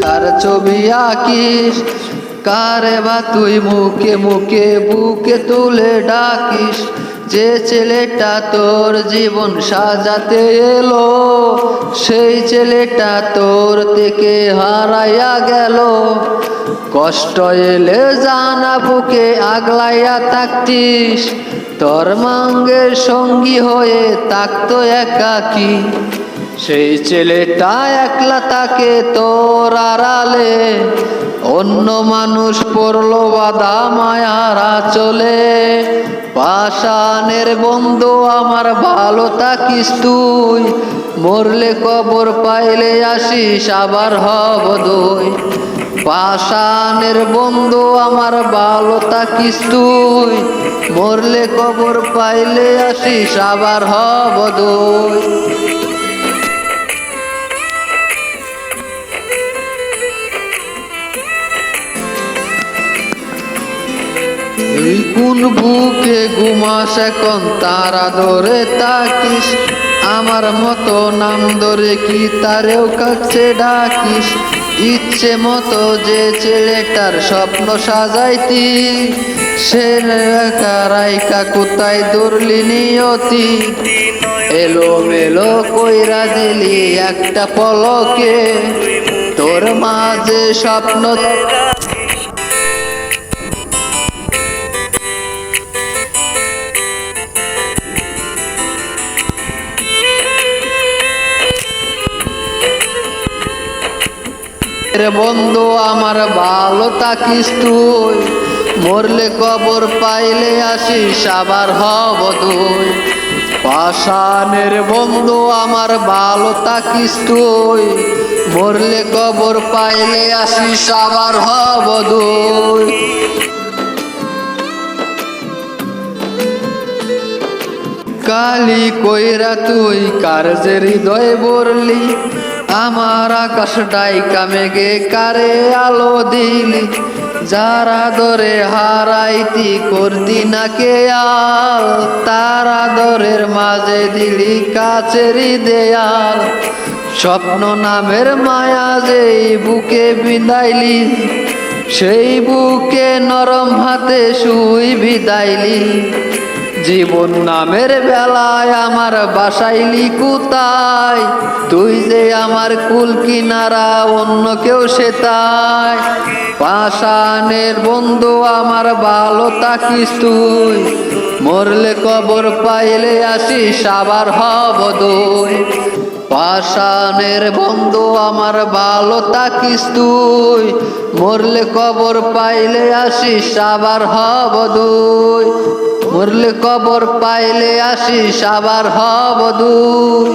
কার ছবি আঁকিস, কারে বা তুই মুখে মুখে বুকে তুলে ডাকিস। যে ছেলেটা তোর জীবন সাজাতে এলো, সেই ছেলেটা তোর থেকে হারাইয়া গেল। কষ্ট এলে জানা বুকে আগলাইয়া থাকতিস, তোর মাঙ্গের সঙ্গী হয়ে থাকতো একাকী। সেই ছেলেটা একলা তাকে তোর আড়ালে, অন্য মানুষ পড়লো বাধা মায়ার আঁচলে। পাষাণের বন্ধু আমার ভালো থাকিস তুই, মরলে কবর পাইলে আসিস আবার হব দুই। পাষাণের বন্ধু আমার ভালো থাকিস তুই, মরলে কবর পাইলে আসিস আবার হব দুই। এই কোন বুকে ঘুমাস এখন তারা ধরে তাকিস, আমার মতো নাম ধরে কি তারেও কাছে ডাকিস। ইচ্ছে মতো যে ছেলেটার স্বপ্ন সাজাইতি, সে রাইকা কোথায় ধরলি নিয়তি। এলো মেলো কইরা দিলি একটা পলকে, তোর মাঝে স্বপ্ন বন্ধু আমার ভালো থাকিস তুই, মরলে কবর পাইলে আসিস আবার হব দুই। পাষাণের বন্ধু আমার ভালো থাকিস তুই, মরলে কবর পাইলে আসিস আবার হব দুই। কালি কইরা তুই কার যে হৃদয় বরলি, আমার আকাশ ডাইকা মেঘে কারে আলো দিলি। যারা ধরে হারাইতি করতি না কেয়াল, তারা দরের মাঝে দিলি কাছেরই দেয়াল। স্বপ্ন নামের মায়া যেই বুকে বিদাইলি, সেই বুকে নরম হাতে শুই বিদাইলি। জীবন নামের বেলায় আমার বাসাইলি কোথায়, তুই যে আমার কুল কিনারা অন্য কেউ সে তাই। পাষাণের বন্ধু আমার ভালো থাকিস তুই, মরলে কবর পাইলে আসিস আবার হব দুই। পাষাণের বন্ধু আমার ভালো থাকিস তুই, মরলে কবর পাইলে আসিস আবার হব দুই। মরলে কবর পাইলে আসিস আবার হব দুই।